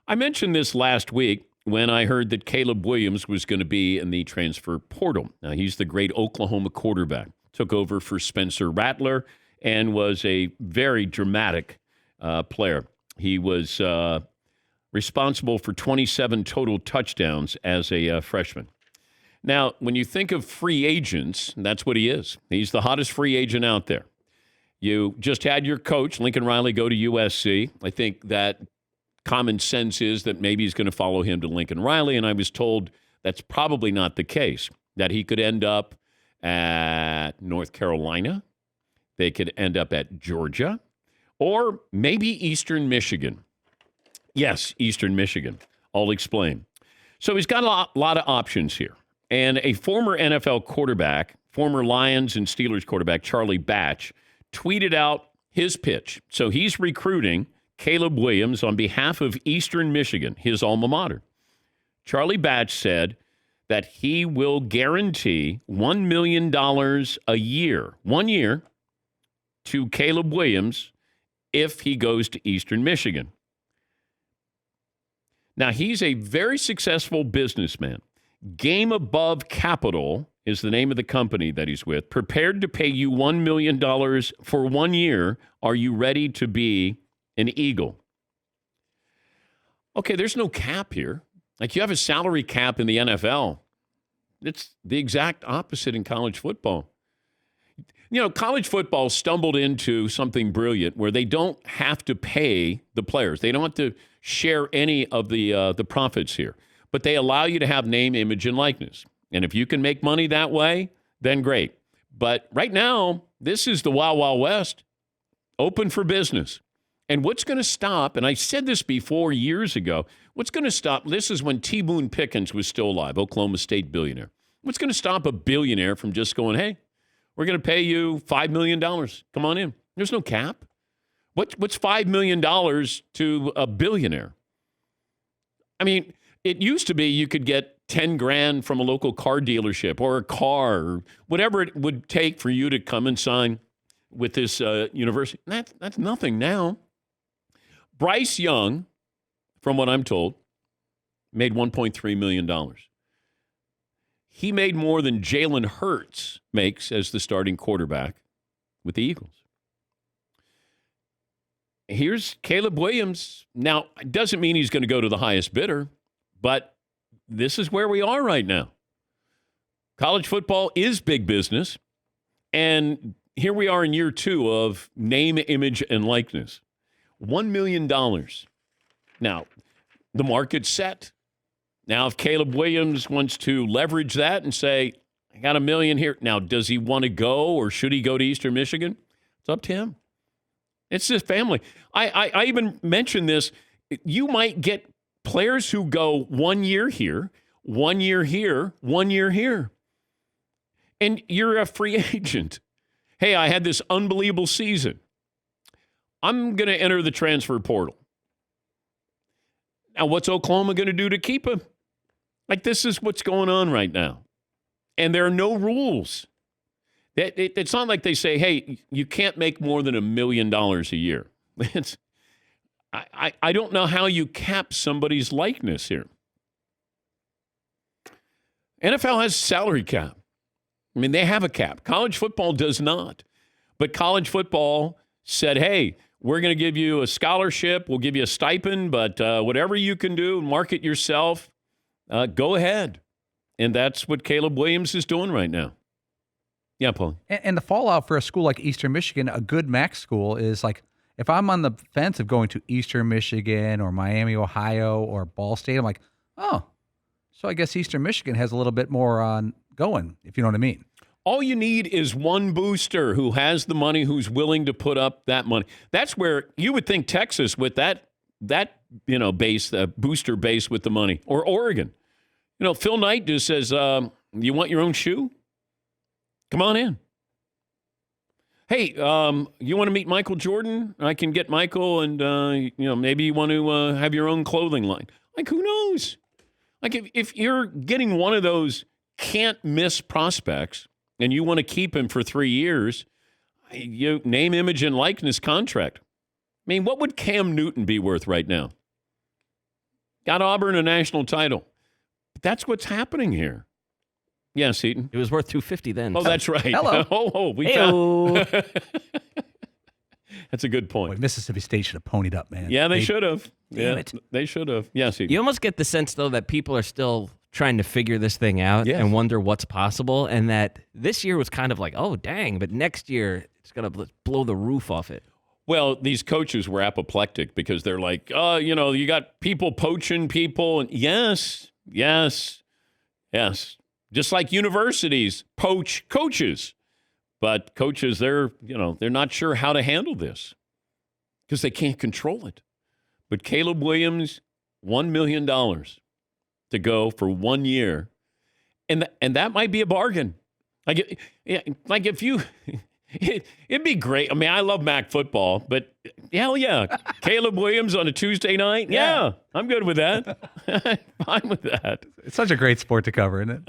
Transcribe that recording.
I mentioned this last week when I heard that Caleb Williams was going to be in the transfer portal. Now, he's the great Oklahoma quarterback. Took over for Spencer Rattler and was a very dramatic player. He was responsible for 27 total touchdowns as a freshman. Now, when you think of free agents, that's what he is. He's the hottest free agent out there. You just had your coach, Lincoln Riley, go to USC. I think that common sense is that maybe he's going to follow him to Lincoln Riley, and I was told that's probably not the case, that he could end up at North Carolina, they could end up at Georgia, or maybe Eastern Michigan. Yes, Eastern Michigan. I'll explain. So he's got a lot of options here. And a former NFL quarterback, former Lions and Steelers quarterback, Charlie Batch, tweeted out his pitch. So he's recruiting Caleb Williams on behalf of Eastern Michigan, his alma mater. Charlie Batch said that he will guarantee $1 million a year, 1 year, to Caleb Williams if he goes to Eastern Michigan. Now, he's a very successful businessman. Game Above Capital is the name of the company that he's with. Prepared to pay you $1 million for 1 year. Are you ready to be an Eagle? Okay, there's no cap here. Like, you have a salary cap in the NFL. It's the exact opposite in college football. You know, college football stumbled into something brilliant where they don't have to pay the players. They don't have to share any of the profits here. But they allow you to have name, image, and likeness. And if you can make money that way, then great. But right now, this is the Wild Wild West, open for business. And what's going to stop, and I said this before years ago, what's going to stop, this is when T. Boone Pickens was still alive, Oklahoma State billionaire. What's going to stop a billionaire from just going, hey, we're going to pay you $5 million. Come on in. There's no cap. What's $5 million to a billionaire? I mean, it used to be you could get 10 grand from a local car dealership or a car or whatever it would take for you to come and sign with this university. That's nothing now. Bryce Young, from what I'm told, made $1.3 million. He made more than Jalen Hurts makes as the starting quarterback with the Eagles. Here's Caleb Williams. Now, it doesn't mean he's going to go to the highest bidder, but this is where we are right now. College football is big business, and here we are in year 2 of name, image, and likeness. $1 million. Now, the market's set. Now, if Caleb Williams wants to leverage that and say, I got $1 million here. Now, does he want to go or should he go to Eastern Michigan? It's up to him. It's his family. I even mentioned this. You might get players who go 1 year here, 1 year here, 1 year here. And you're a free agent. Hey, I had this unbelievable season. I'm going to enter the transfer portal. Now, what's Oklahoma going to do to keep him? Like, this is what's going on right now. And there are no rules. It's not like they say, hey, you can't make more than $1 million a year. I don't know how you cap somebody's likeness here. NFL has salary cap. I mean, they have a cap. College football does not. But college football said, hey, we're going to give you a scholarship. We'll give you a stipend, but whatever you can do, market yourself, go ahead. And that's what Caleb Williams is doing right now. Yeah, Paul. And the fallout for a school like Eastern Michigan, a good MAC school, is like, if I'm on the fence of going to Eastern Michigan or Miami, Ohio, or Ball State, I'm like, oh, so I guess Eastern Michigan has a little bit more on going, if you know what I mean. All you need is one booster who has the money, who's willing to put up that money. That's where you would think Texas with that base, booster base with the money, or Oregon. You know, Phil Knight just says, you want your own shoe? Come on in. Hey, you want to meet Michael Jordan? I can get Michael, and maybe you want to have your own clothing line. Like, who knows? Like, if you're getting one of those can't miss prospects, and you want to keep him for 3 years, you name, image, and likeness contract. I mean, what would Cam Newton be worth right now? Got Auburn a national title. But that's what's happening here. Yes, Eaton. It was worth $250 then. Oh, that's right. Hello. We Hey-o. found. That's a good point. Boy, Mississippi State should have ponied up, man. Yeah, they should have. Damn Yeah, it. they should have. Yes, Eaton. You almost get the sense, though, that people are still trying to figure this thing out Yes. and wonder what's possible, and that this year was kind of like, oh, dang, but next year it's going to blow the roof off it. Well, these coaches were apoplectic because they're like, oh, you got people poaching people. And yes. Just like universities poach coaches. But coaches, they're not sure how to handle this because they can't control it. But Caleb Williams, $1 million to go for 1 year. And that might be a bargain. Like if you... It'd be great. I mean, I love MAC football, but hell yeah. Caleb Williams on a Tuesday night? Yeah, I'm good with that. Fine with that. It's such a great sport to cover, isn't it?